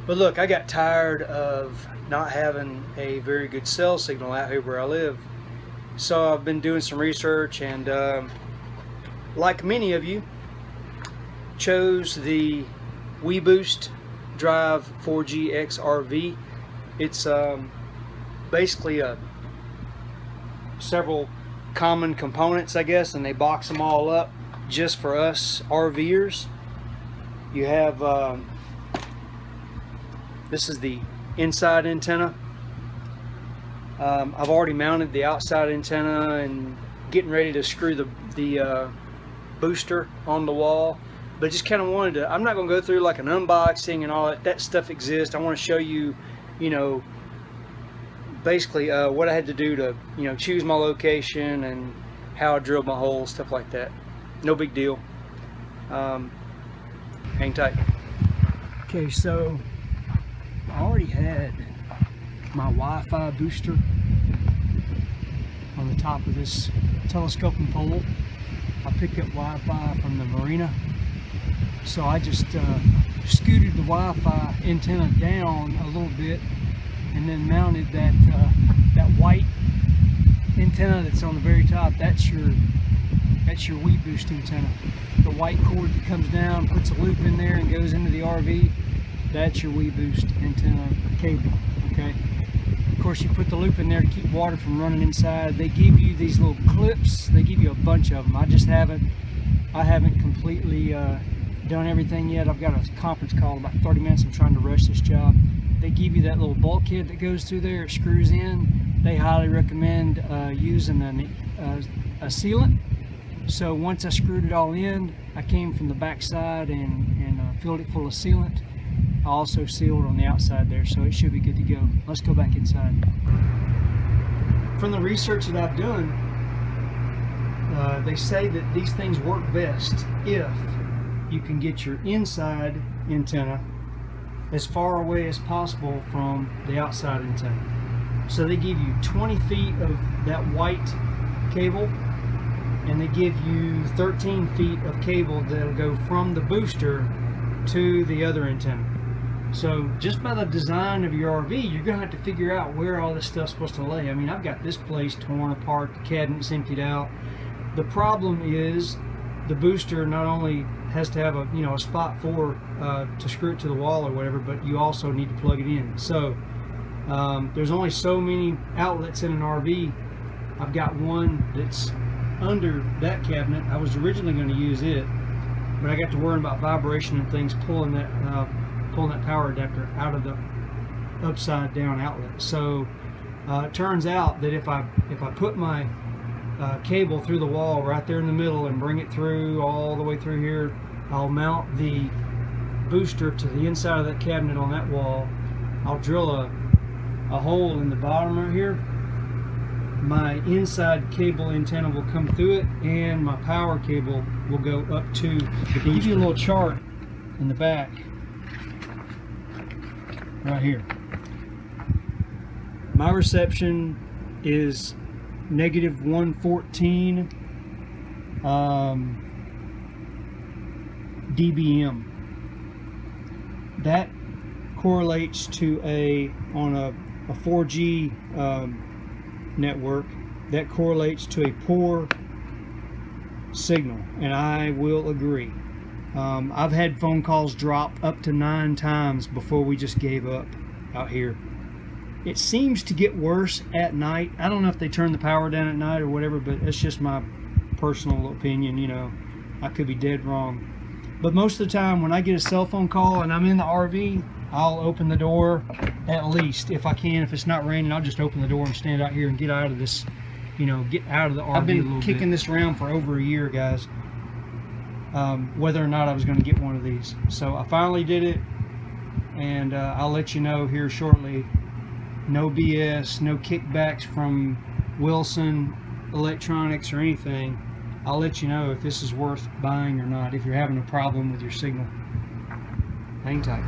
But look, I got tired of not having a very good cell signal out here where I live. So I've been doing some research, and like many of you, chose the WeBoost Drive 4G-X RV. It's basically several common components, I guess, and they box them all up just for us RVers. You have this is the inside antenna. I've already mounted the outside antenna and getting ready to screw the booster on the wall, but just kind of wanted to, I'm not going to go through like an unboxing and all that stuff exists. I want to show you, you know, basically what I had to do to, you know, choose my location and how I drilled my holes, stuff like that. No big deal. Hang tight. Okay, so I already had my Wi-Fi booster on the top of this telescoping pole. I picked up Wi-Fi from the marina, so I just scooted the Wi-Fi antenna down a little bit and then mounted that white antenna that's on the very top. That's your WeBoost antenna. The white cord that comes down, puts a loop in there and goes into the RV. That's your WeBoost antenna cable. Okay. Of course, you put the loop in there to keep water from running inside. They give you these little clips. They give you a bunch of them. I haven't completely done everything yet. I've got a conference call in about 30 minutes. I'm trying to rush this job. They give you that little bulkhead that goes through there. It screws in. They highly recommend using a sealant. So once I screwed it all in, I came from the back side and filled it full of sealant. I also sealed on the outside there, so it should be good to go. Let's go back inside. From the research that I've done, they say that these things work best if you can get your inside antenna as far away as possible from the outside antenna. So they give you 20 feet of that white cable, and they give you 13 feet of cable that'll go from the booster to the other antenna. So just by the design of your RV, you're gonna have to figure out where all this stuff's supposed to lay. I mean, I've got this place torn apart, the cabinet's emptied out. The problem is the booster not only has to have a spot for to screw it to the wall or whatever, but you also need to plug it in. So there's only so many outlets in an RV. I've got one that's under that cabinet. I was originally going to use it, but I got to worrying about vibration and things pulling that power adapter out of the upside down outlet. So it turns out that if I put my cable through the wall right there in the middle and bring it through all the way through here, I'll mount the booster to the inside of that cabinet on that wall. I'll drill a hole in the bottom right here. My inside cable antenna will come through it, and my power cable will go up to the booster. They give you a little chart in the back right here. My reception is -114 dBm. That correlates to on a 4G network, that correlates to a poor signal, and I will agree. I've had phone calls drop up to 9 times before we just gave up out here. It seems to get worse at night. I don't know if they turn the power down at night or whatever, but it's just my personal opinion. You know, I could be dead wrong. But most of the time when I get a cell phone call and I'm in the RV, I'll open the door at least if I can. If it's not raining, I'll just open the door and stand out here and get out of this, get out of the RV. I've been kicking this around for over a year, guys, whether or not I was going to get one of these. So I finally did it, and I'll let you know here shortly. No BS, no kickbacks from Wilson Electronics or anything. I'll let you know if this is worth buying or not, if you're having a problem with your signal. Hang tight.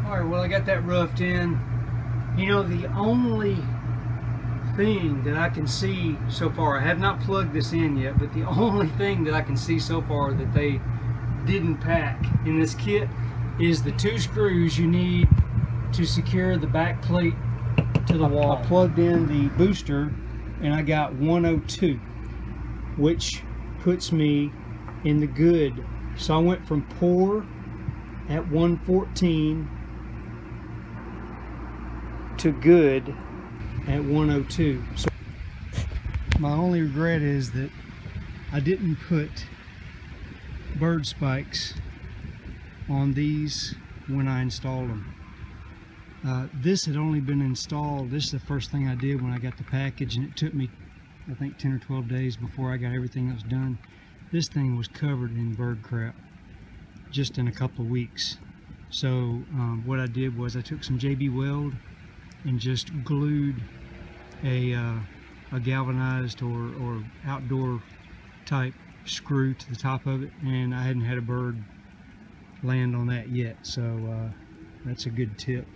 Alright, well, I got that roughed in. The only thing that I can see so far, I have not plugged this in yet, but the only thing that I can see so far that they didn't pack in this kit is the 2 screws you need to secure the back plate to the wall. I plugged in the booster and I got 102, which puts me in the good. So I went from poor at 114 to good at 102. So my only regret is that I didn't put bird spikes on these when I installed them. This had only been installed, this is the first thing I did when I got the package, and it took me I think 10 or 12 days before I got everything else done. This thing was covered in bird crap just in a couple of weeks. So what I did was I took some JB Weld and just glued a galvanized or outdoor type screw to the top of it, and I hadn't had a bird land on that yet, so that's a good tip.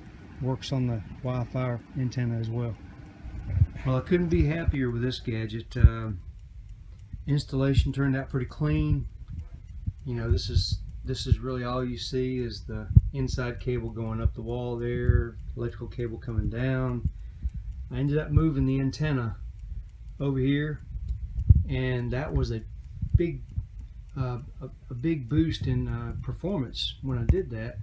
Works on the Wi-Fi antenna as well. Well, I couldn't be happier with this gadget. Installation turned out pretty clean. You know, this is really all you see is the inside cable going up the wall there, electrical cable coming down. I ended up moving the antenna over here, and that was a big boost in performance when I did that.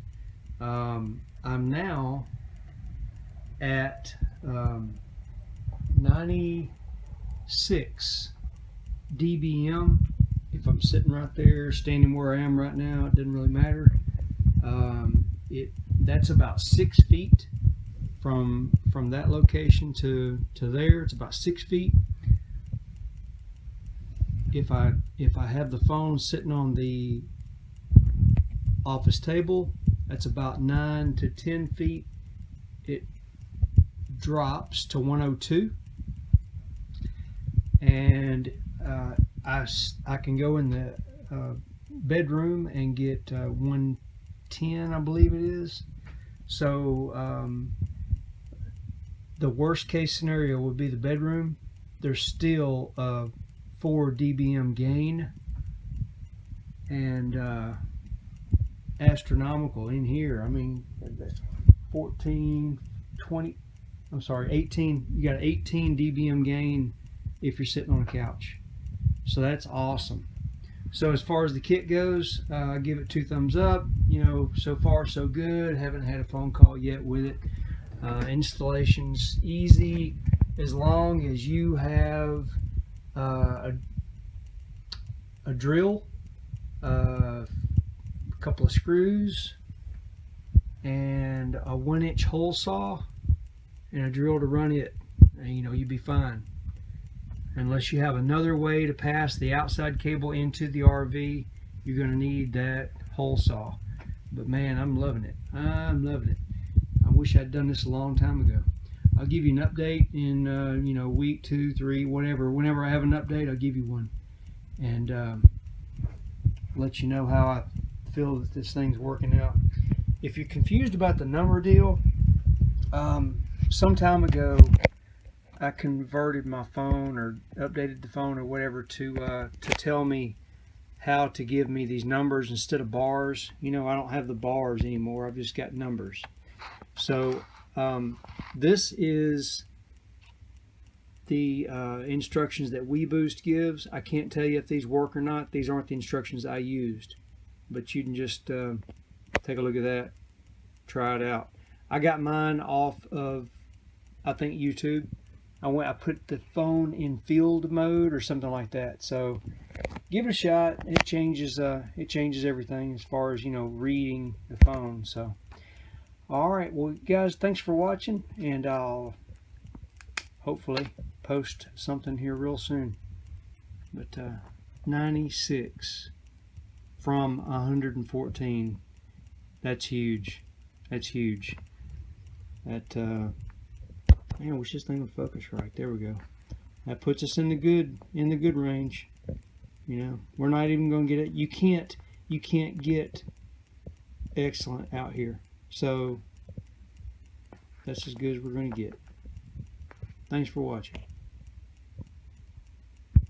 I'm now at 96 dBm. If I'm sitting right there, standing where I am right now, it doesn't really matter. That's about 6 feet from that location to there. It's about 6 feet. If I have the phone sitting on the office table, that's about 9 to 10 feet. It drops to 102, and I can go in the bedroom and get 110, I believe it is. So the worst case scenario would be the bedroom. There's still 4 dBm gain, and astronomical in here. I mean, 18. You got 18 dBm gain if you're sitting on a couch. So that's awesome. So as far as the kit goes, I give it 2 thumbs up. You know, so far so good. Haven't had a phone call yet with it. Installation's easy as long as you have a drill, a couple of screws, and a 1-inch hole saw and a drill to run it, and you know, you'd be fine. Unless you have another way to pass the outside cable into the RV, you're going to need that hole saw. But man, I'm loving it. I'm loving it. I wish I'd done this a long time ago. I'll give you an update in you know, week, 2, 3, whatever. Whenever I have an update, I'll give you one, and let you know how I feel that this thing's working out. If you're confused about the number deal, some time ago I converted my phone, or updated the phone or whatever, to tell me how to give me these numbers instead of bars. You know, I don't have the bars anymore. I've just got numbers. So this is the instructions that WeBoost gives. I can't tell you if these work or not. These aren't the instructions I used, but you can just take a look at that, try it out. I got mine off of, I think, YouTube. I put the phone in field mode or something like that. So give it a shot. It changes everything as far as, you know, reading the phone. So all right, well guys, thanks for watching, and I'll hopefully post something here real soon. But 96 from 114, that's huge. That's huge. That man, wish this thing would focus right. There we go. That puts us in the good range. You know, we're not even going to get it. You can't get excellent out here. So that's as good as we're going to get. Thanks for watching.